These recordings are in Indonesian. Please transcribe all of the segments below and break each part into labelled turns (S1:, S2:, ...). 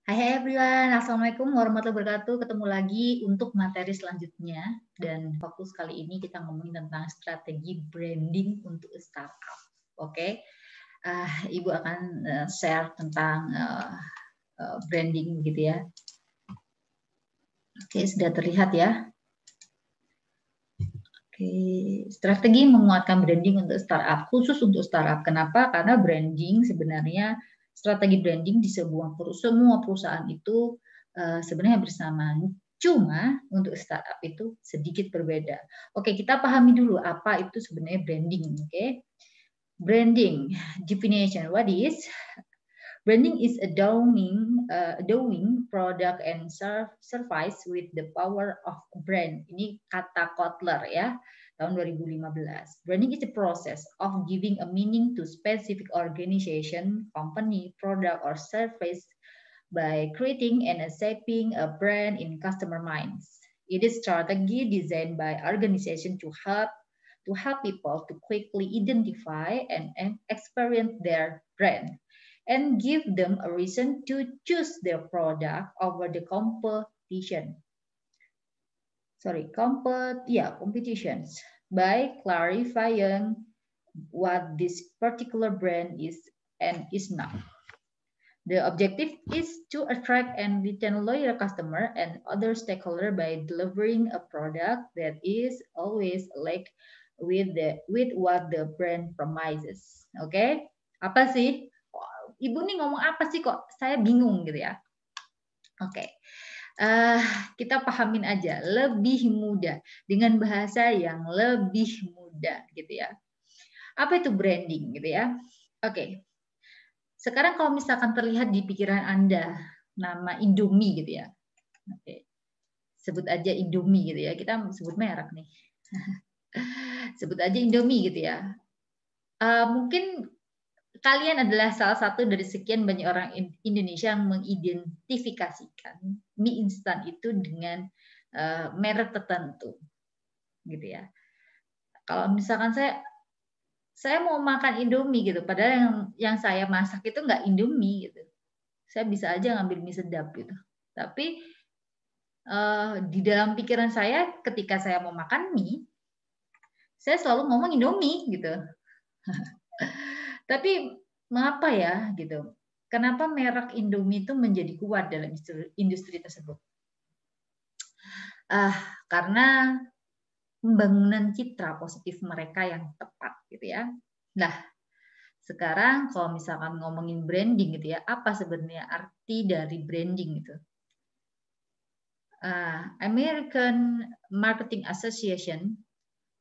S1: Hai everyone, Assalamualaikum warahmatullahi wabarakatuh. Ketemu lagi untuk materi selanjutnya dan fokus kali ini kita ngomongin tentang strategi branding untuk startup. Oke, Ibu akan share tentang branding gitu ya. Oke, sudah terlihat ya. Oke, strategi menguatkan branding untuk startup, khusus untuk startup. Kenapa? Karena branding sebenarnya strategi branding di semua perusahaan itu sebenarnya bersama. Cuma untuk startup itu sedikit berbeda. Oke, kita pahami dulu apa itu sebenarnya branding. Oke, branding definition. What is branding? Is doing product and service with the power of brand. Ini kata Kotler ya, tahun 2015. Branding is the process of giving a meaning to specific organization, company, product, or service by creating and shaping a brand in customer minds. It is strategy designed by organization to help people to quickly identify and experience their brand and give them a reason to choose their product over the competitions by clarifying what this particular brand is and is not. The objective is to attract and retain loyal customer and other stakeholder by delivering a product that is always like with what the brand promises. Oke, okay? Apa sih? Ibu nih ngomong apa sih kok saya bingung gitu ya. Oke, kita pahamin aja lebih mudah dengan bahasa yang lebih mudah gitu ya. Apa itu branding gitu ya? Oke, sekarang kalau misalkan terlihat di pikiran Anda nama Indomie gitu ya. Oke, sebut aja Indomie gitu ya. Kita sebut merek nih. Sebut aja Indomie gitu ya. Mungkin kalian adalah salah satu dari sekian banyak orang Indonesia yang mengidentifikasikan mie instan itu dengan merek tertentu, gitu ya. Kalau misalkan saya mau makan Indomie gitu, padahal yang saya masak itu nggak Indomie gitu. Saya bisa aja ngambil mie sedap gitu. Tapi di dalam pikiran saya ketika saya mau makan mie, saya selalu ngomong Indomie gitu. Tapi mengapa ya gitu? Kenapa merek Indomie itu menjadi kuat dalam industri tersebut? Karena pembangunan citra positif mereka yang tepat gitu ya. Nah, sekarang kalau misalkan ngomongin branding gitu ya, apa sebenarnya arti dari branding itu? American Marketing Association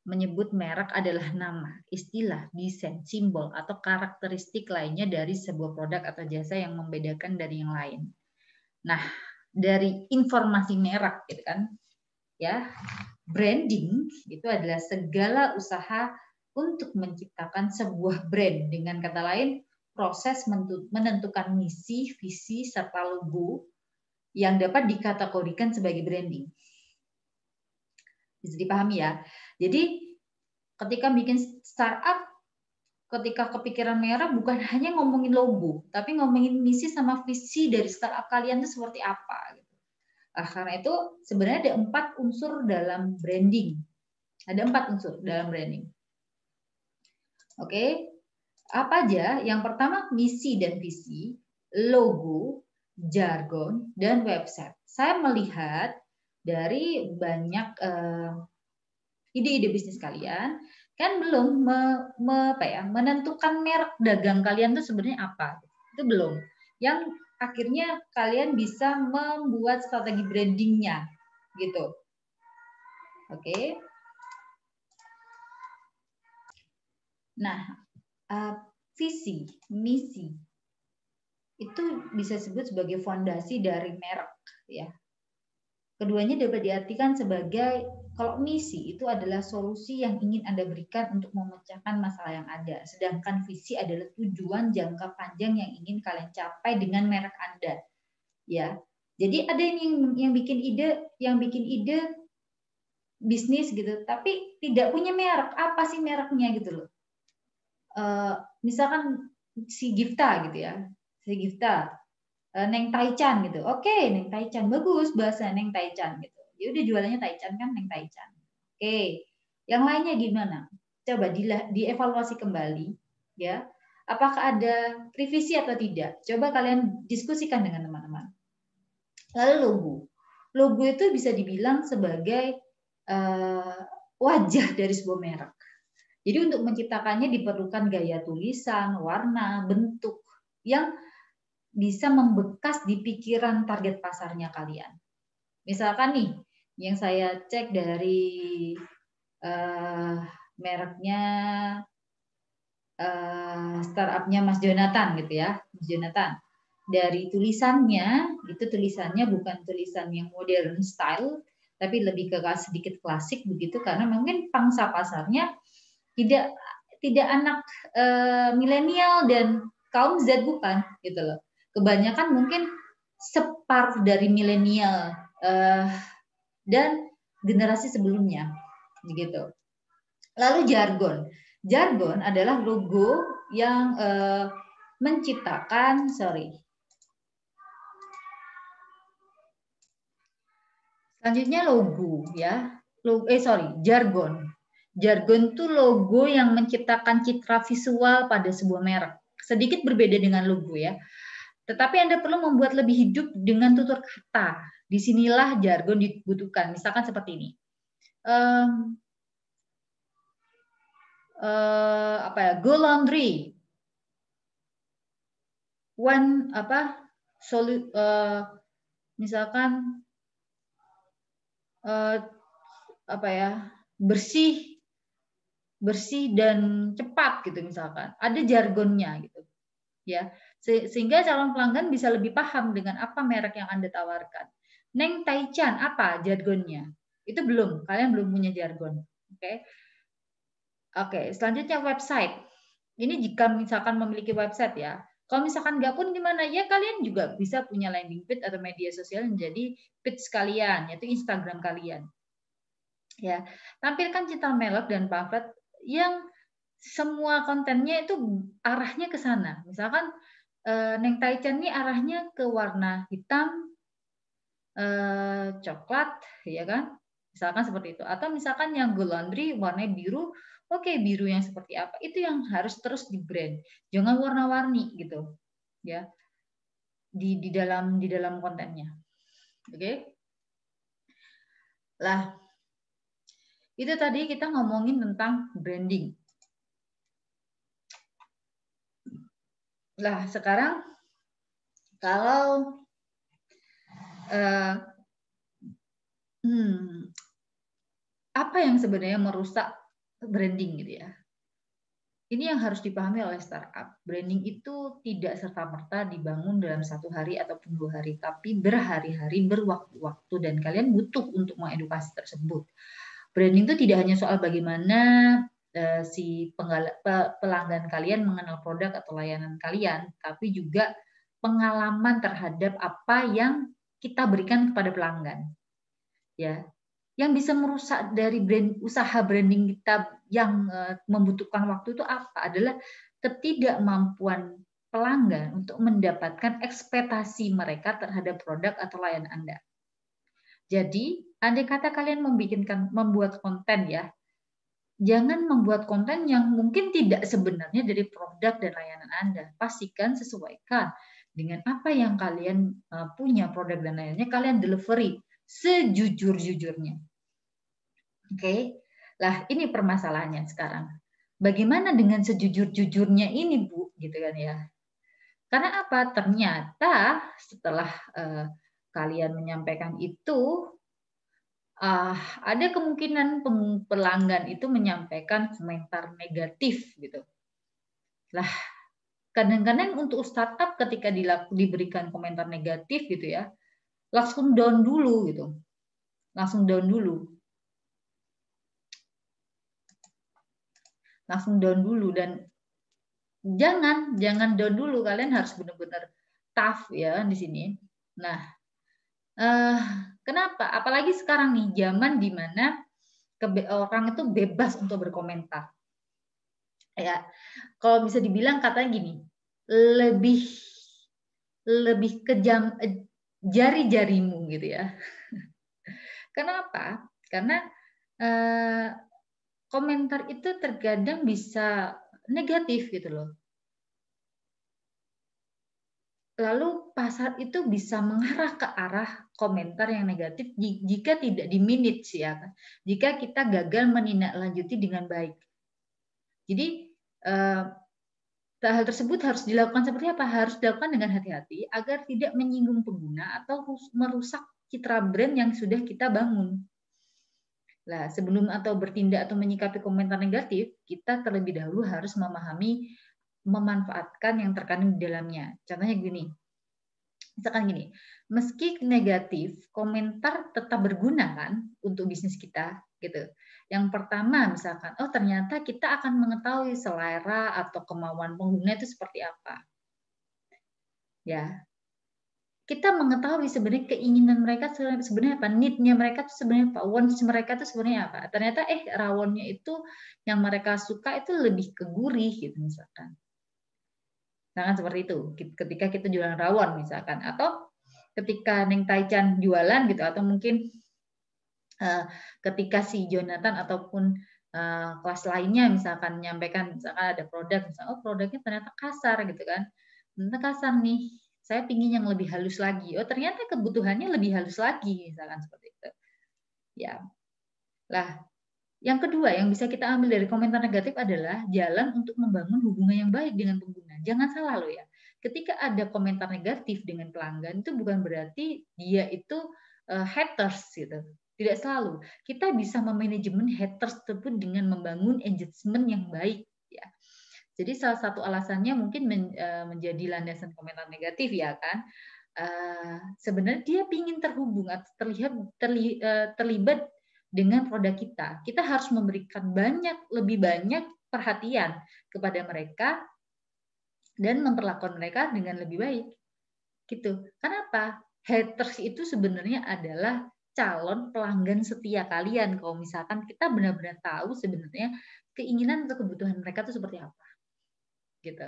S1: menyebut merek adalah nama, istilah, desain, simbol, atau karakteristik lainnya dari sebuah produk atau jasa yang membedakan dari yang lain. Nah, dari informasi merek gitu kan, ya, branding itu adalah segala usaha untuk menciptakan sebuah brand. Dengan kata lain, proses menentukan misi, visi, serta logo yang dapat dikategorikan sebagai branding. Bisa dipahami ya. Jadi ketika bikin startup, ketika kepikiran merek bukan hanya ngomongin logo, tapi ngomongin misi sama visi dari startup kalian itu seperti apa. Karena itu sebenarnya ada 4 unsur dalam branding. Ada 4 unsur dalam branding. Oke, apa aja? Yang pertama misi dan visi, logo, jargon, dan website. Saya melihat dari banyak ide-ide bisnis kalian kan belum menentukan merek dagang kalian itu sebenarnya apa. Itu belum. Yang akhirnya kalian bisa membuat strategi brandingnya gitu. Oke. Nah, visi, misi itu bisa disebut sebagai fondasi dari merek ya. Keduanya dapat diartikan sebagai kalau misi itu adalah solusi yang ingin Anda berikan untuk memecahkan masalah yang ada, sedangkan visi adalah tujuan jangka panjang yang ingin kalian capai dengan merek Anda. Ya. Jadi ada yang bikin ide bisnis gitu, tapi tidak punya merek. Apa sih mereknya gitu loh? Misalkan si Gifta gitu ya. Si Gifta Neng Taichan gitu. Oke, Neng Taichan bagus bahasa Neng Taichan gitu. Ya udah jualannya Taichan kan Neng Taichan. Oke. Yang lainnya gimana? Coba dievaluasi kembali ya. Apakah ada revisi atau tidak? Coba kalian diskusikan dengan teman-teman. Lalu logo. Logo itu bisa dibilang sebagai wajah dari sebuah merek. Jadi untuk menciptakannya diperlukan gaya tulisan, warna, bentuk yang bisa membekas di pikiran target pasarnya kalian. Misalkan nih, yang saya cek dari mereknya startupnya Mas Jonathan gitu ya, Mas Jonathan. Dari tulisannya, itu tulisannya bukan tulisan yang modern style, tapi lebih ke sedikit klasik begitu, karena mungkin pangsa pasarnya tidak anak milenial dan kaum Z bukan gitu loh. Kebanyakan mungkin separ dari milenial dan generasi sebelumnya gitu. Lalu jargon. Jargon adalah logo yang menciptakan Selanjutnya logo ya. Jargon. Jargon itu logo yang menciptakan citra visual pada sebuah merek. Sedikit berbeda dengan logo ya. Tetapi Anda perlu membuat lebih hidup dengan tutur kata. Disinilah jargon dibutuhkan. Misalkan seperti ini. Go laundry. Misalkan bersih dan cepat gitu misalkan. Ada jargonnya gitu. Ya. Sehingga calon pelanggan bisa lebih paham dengan apa merek yang Anda tawarkan. Neng Taichan apa jargonnya? Itu belum, kalian belum punya jargon. Oke, selanjutnya website. Ini jika misalkan memiliki website ya. Kalau misalkan nggak pun gimana ya, kalian juga bisa punya landing page atau media sosial menjadi page kalian, yaitu Instagram kalian. Ya, tampilkan citra merek dan pamflet yang semua kontennya itu arahnya ke sana. Misalkan Neng Taichan ini arahnya ke warna hitam, coklat, ya kan? Misalkan seperti itu. Atau misalkan yang Go Laundry warnanya biru, oke, biru yang seperti apa? Itu yang harus terus di brand. Jangan warna-warni gitu, ya. Di dalam kontennya. Oke. Lah, itu tadi kita ngomongin tentang branding. Lah, sekarang kalau apa yang sebenarnya merusak branding gitu ya? Ini yang harus dipahami oleh startup. Branding itu tidak serta-merta dibangun dalam 1 hari ataupun 2 hari, tapi berhari-hari, berwaktu-waktu, dan kalian butuh untuk mengedukasi tersebut. Branding itu tidak hanya soal bagaimana si pelanggan kalian mengenal produk atau layanan kalian, tapi juga pengalaman terhadap apa yang kita berikan kepada pelanggan. Ya, yang bisa merusak dari usaha branding kita yang membutuhkan waktu itu apa? Adalah ketidakmampuan pelanggan untuk mendapatkan ekspektasi mereka terhadap produk atau layanan Anda. Jadi, andai kata kalian membuat konten ya, jangan membuat konten yang mungkin tidak sebenarnya dari produk dan layanan Anda. Pastikan sesuaikan dengan apa yang kalian punya, produk dan layanannya, kalian delivery sejujur-jujurnya. Oke. Lah, ini permasalahannya sekarang. Bagaimana dengan sejujur-jujurnya ini, Bu? Gitu kan ya. Karena apa? Ternyata setelah kalian menyampaikan itu, ada kemungkinan pelanggan itu menyampaikan komentar negatif gitu. Lah, kadang-kadang untuk startup ketika diberikan komentar negatif gitu ya, langsung down dulu gitu. Langsung down dulu. Dan jangan down dulu, kalian harus benar-benar tough ya di sini. Nah, kenapa? Apalagi sekarang nih zaman dimana orang itu bebas untuk berkomentar. Ya, kalau bisa dibilang katanya gini, lebih lebih kejam jari-jarimu gitu ya. Kenapa? Karena komentar itu terkadang bisa negatif gitu loh. Lalu pasar itu bisa mengarah ke arah komentar yang negatif jika tidak di-manage ya kan. Jika kita gagal menindaklanjuti dengan baik. Jadi hal tersebut harus dilakukan seperti apa? Harus dilakukan dengan hati-hati agar tidak menyinggung pengguna atau merusak citra brand yang sudah kita bangun. Nah, sebelum atau bertindak atau menyikapi komentar negatif, kita terlebih dahulu harus memahami, memanfaatkan yang terkandung di dalamnya. Contohnya gini, misalkan gini, meski negatif, komentar tetap berguna kan untuk bisnis kita, gitu. Yang pertama misalkan, oh ternyata kita akan mengetahui selera atau kemauan pengguna itu seperti apa. Ya, kita mengetahui sebenarnya keinginan mereka sebenarnya apa, need-nya mereka itu sebenarnya apa, wants mereka itu sebenarnya apa. Ternyata rawonnya itu yang mereka suka itu lebih ke gurih gitu misalkan. Nah, seperti itu. Ketika kita jualan rawon misalkan, atau ketika Neng Taichan jualan gitu, atau mungkin ketika si Jonathan ataupun kelas lainnya misalkan menyampaikan misalkan ada produk, misalkan oh produknya ternyata kasar gitu kan, ternyata kasar nih. Saya pingin yang lebih halus lagi. Oh, ternyata kebutuhannya lebih halus lagi, misalkan seperti itu. Ya. Lah, yang kedua yang bisa kita ambil dari komentar negatif adalah jalan untuk membangun hubungan yang baik dengan pengguna. Jangan salah loh ya. Ketika ada komentar negatif dengan pelanggan itu bukan berarti dia itu haters gitu. Tidak selalu. Kita bisa memanajemen haters tersebut dengan membangun engagement yang baik ya. Jadi salah satu alasannya mungkin menjadi landasan komentar negatif ya kan. Sebenarnya dia ingin terhubung atau terlibat dengan produk kita. Kita harus memberikan lebih banyak perhatian kepada mereka dan memperlakukan mereka dengan lebih baik. Gitu. Kenapa? Haters itu sebenarnya adalah calon pelanggan setia kalian. Kalau misalkan kita benar-benar tahu sebenarnya keinginan atau kebutuhan mereka itu seperti apa. Gitu.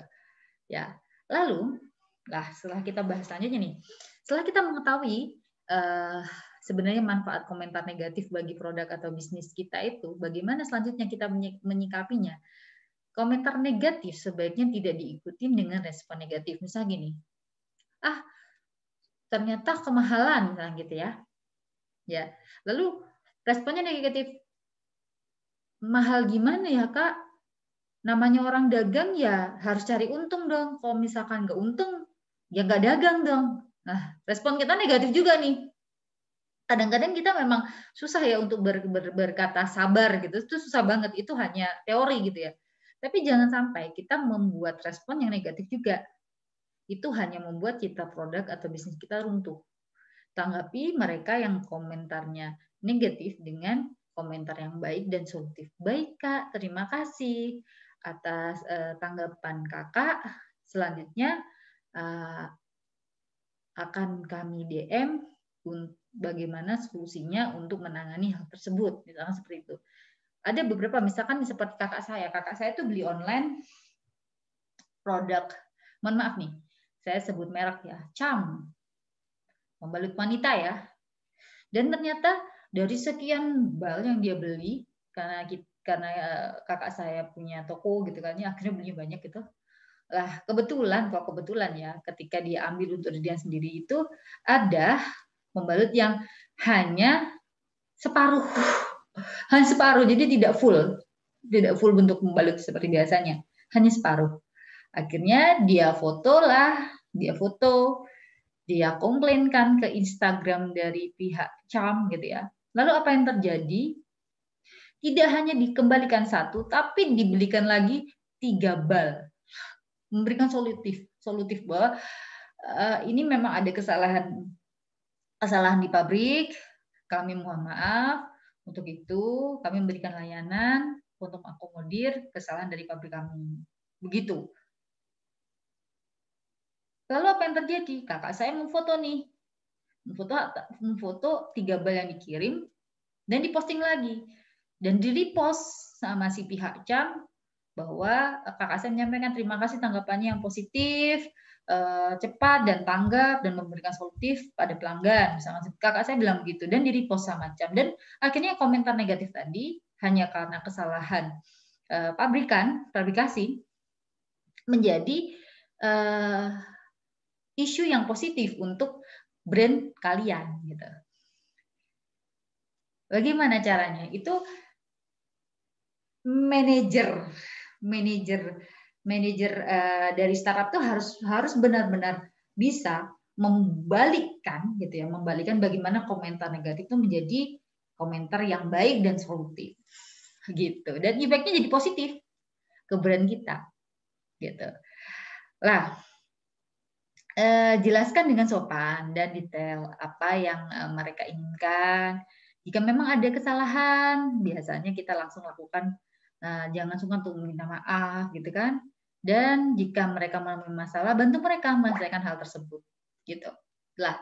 S1: Ya. Lalu, setelah kita bahas selanjutnya nih, setelah kita mengetahui sebenarnya manfaat komentar negatif bagi produk atau bisnis kita itu, bagaimana selanjutnya kita menyikapinya? Komentar negatif sebaiknya tidak diikuti dengan respon negatif. Misalnya gini, ternyata kemahalan, misalnya gitu ya. Ya, lalu responnya negatif. Mahal gimana ya Kak? Namanya orang dagang ya harus cari untung dong. Kalau misalkan nggak untung, ya nggak dagang dong. Nah, respon kita negatif juga nih. Kadang-kadang kita memang susah ya untuk berkata sabar gitu. Itu susah banget. Itu hanya teori gitu ya. Tapi jangan sampai kita membuat respon yang negatif juga. Itu hanya membuat citra produk atau bisnis kita runtuh. Tanggapi mereka yang komentarnya negatif dengan komentar yang baik dan solutif. Baik Kak, terima kasih atas tanggapan Kakak. Selanjutnya akan kami DM bagaimana solusinya untuk menangani hal tersebut. Misalnya seperti itu. Ada beberapa, misalkan seperti kakak saya itu beli online produk, mohon maaf nih, saya sebut merek ya, Cham, pembalut wanita ya. Dan ternyata dari sekian bal yang dia beli, karena kakak saya punya toko gitu kan, ya akhirnya beli banyak gitu. Lah kebetulan ya, ketika dia ambil untuk dia sendiri itu ada pembalut yang hanya separuh, jadi tidak full bentuk pembalut seperti biasanya, hanya separuh. Akhirnya dia foto, dia komplainkan ke Instagram dari pihak Cham gitu ya. Lalu apa yang terjadi? Tidak hanya dikembalikan satu, tapi dibelikan lagi 3 bal. Memberikan solutif bahwa ini memang ada kesalahan di pabrik. Kami mohon maaf. Untuk itu kami memberikan layanan untuk mengakomodir kesalahan dari pabrik kami. Begitu. Lalu apa yang terjadi? Kakak saya memfoto nih. Memfoto 3 bal yang dikirim dan diposting lagi. Dan di-repost sama si pihak Cham bahwa kakak saya menyampaikan terima kasih tanggapannya yang positif. cepat dan tanggap dan memberikan solutif pada pelanggan. Misalnya kakak saya bilang begitu dan di-repost macam. Dan akhirnya komentar negatif tadi hanya karena kesalahan fabrikasi menjadi isu yang positif untuk brand kalian gitu. Bagaimana caranya? Itu manajer dari startup tuh harus benar-benar bisa membalikkan gitu ya, membalikkan bagaimana komentar negatif itu menjadi komentar yang baik dan solutif gitu. Dan efeknya jadi positif ke brand kita gitu. Lah, jelaskan dengan sopan dan detail apa yang mereka inginkan. Jika memang ada kesalahan, biasanya kita langsung lakukan, jangan sungkan untuk meminta maaf, gitu kan. Dan jika mereka menemui masalah, bantu mereka menyelesaikan hal tersebut, gitu. Lah,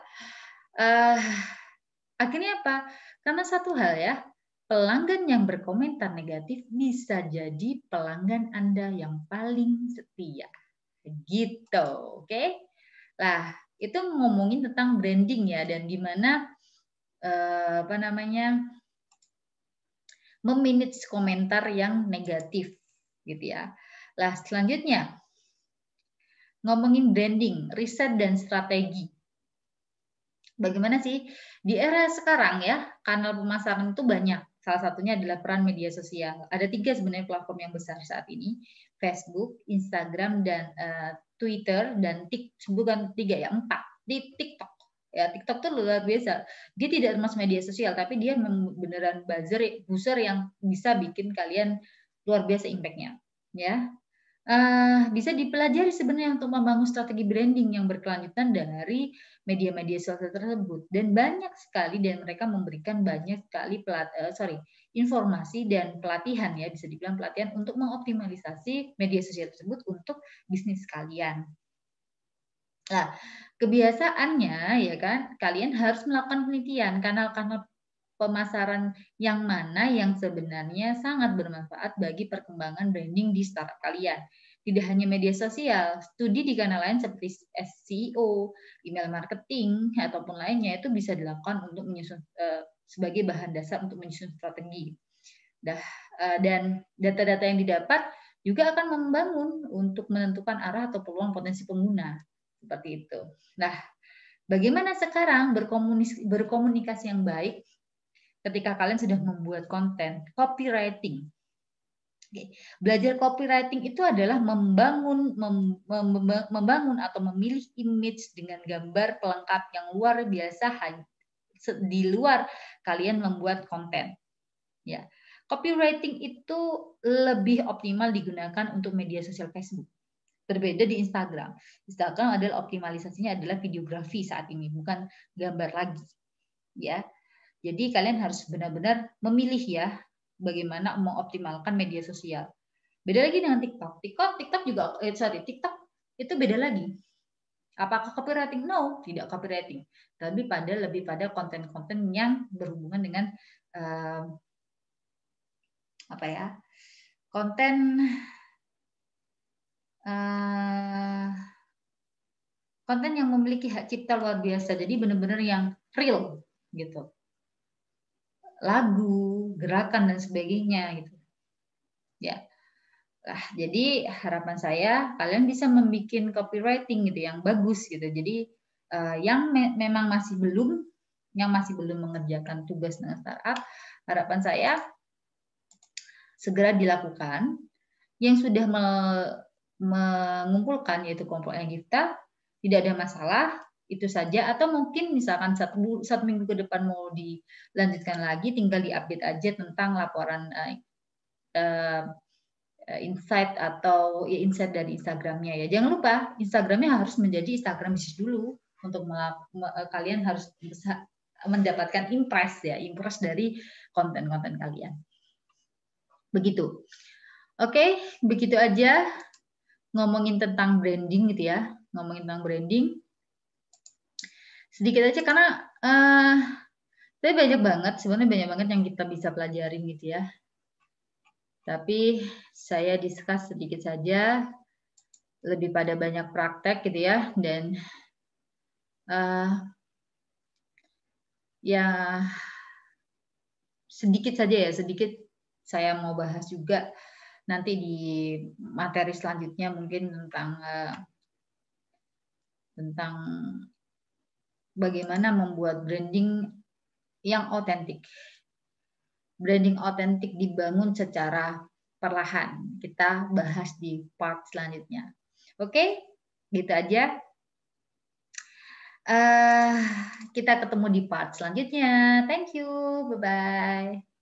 S1: akhirnya apa? Karena satu hal ya, pelanggan yang berkomentar negatif bisa jadi pelanggan Anda yang paling setia, gitu, oke? Lah, itu ngomongin tentang branding ya, dan gimana memanage komentar yang negatif gitu ya. Lah, selanjutnya ngomongin branding, riset dan strategi. Bagaimana sih di era sekarang ya, kanal pemasaran itu banyak. Salah satunya adalah peran media sosial. Ada 3 sebenarnya platform yang besar saat ini, Facebook, Instagram, dan Twitter, dan bukan 3 ya, 4 di TikTok. Ya, TikTok tuh luar biasa. Dia tidak termasuk media sosial, tapi dia beneran buzzer yang bisa bikin kalian luar biasa impact-nya. Ya, bisa dipelajari sebenarnya untuk membangun strategi branding yang berkelanjutan dari media-media sosial tersebut, dan banyak sekali dan mereka memberikan banyak sekali informasi dan pelatihan ya, bisa dibilang pelatihan untuk mengoptimalisasi media sosial tersebut untuk bisnis kalian. Nah, kebiasaannya ya kan, kalian harus melakukan penelitian kanal-kanal pemasaran yang mana yang sebenarnya sangat bermanfaat bagi perkembangan branding di startup kalian. Tidak hanya media sosial, studi di kanal lain seperti SEO, email marketing, ataupun lainnya itu bisa dilakukan untuk menyusun sebagai bahan dasar untuk menyusun strategi. Dan data-data yang didapat juga akan membangun untuk menentukan arah atau peluang potensi pengguna. Seperti itu. Nah, bagaimana sekarang berkomunikasi yang baik ketika kalian sudah membuat konten? Copywriting. Belajar copywriting itu adalah membangun atau memilih image dengan gambar pelengkap yang luar biasa di luar kalian membuat konten. Ya, copywriting itu lebih optimal digunakan untuk media sosial Facebook. Berbeda di Instagram. Instagram adalah optimalisasinya adalah videografi saat ini, bukan gambar lagi. Ya. Jadi kalian harus benar-benar memilih ya bagaimana mengoptimalkan media sosial. Beda lagi dengan TikTok. TikTok itu beda lagi. Apakah copywriting? No, tidak copywriting. Tapi lebih pada konten-konten yang berhubungan dengan konten konten yang memiliki hak cipta luar biasa, jadi benar-benar yang real gitu, lagu, gerakan dan sebagainya gitu ya. Jadi harapan saya kalian bisa membuat copywriting gitu yang bagus gitu. Jadi yang memang masih belum mengerjakan tugas dengan startup, harapan saya segera dilakukan. Yang sudah mengumpulkan yaitu kelompoknya kita, tidak ada masalah, itu saja. Atau mungkin misalkan satu minggu ke depan mau dilanjutkan lagi, tinggal diupdate aja tentang laporan insight atau insight dari Instagramnya ya. Jangan lupa Instagramnya harus menjadi Instagram bisnis dulu untuk kalian harus bisa mendapatkan impress dari konten-konten kalian. Begitu. Oke, begitu aja ngomongin tentang branding gitu ya. Ngomongin tentang branding. Sedikit aja karena tapi sebenarnya banyak banget yang kita bisa pelajarin gitu ya. Tapi saya discuss sedikit saja. lebih pada banyak praktek gitu ya, dan ya sedikit saja ya, sedikit saya mau bahas juga nanti di materi selanjutnya mungkin tentang bagaimana membuat branding yang otentik. Branding otentik dibangun secara perlahan. Kita bahas di part selanjutnya. Oke, gitu aja. Kita ketemu di part selanjutnya. Thank you. Bye-bye.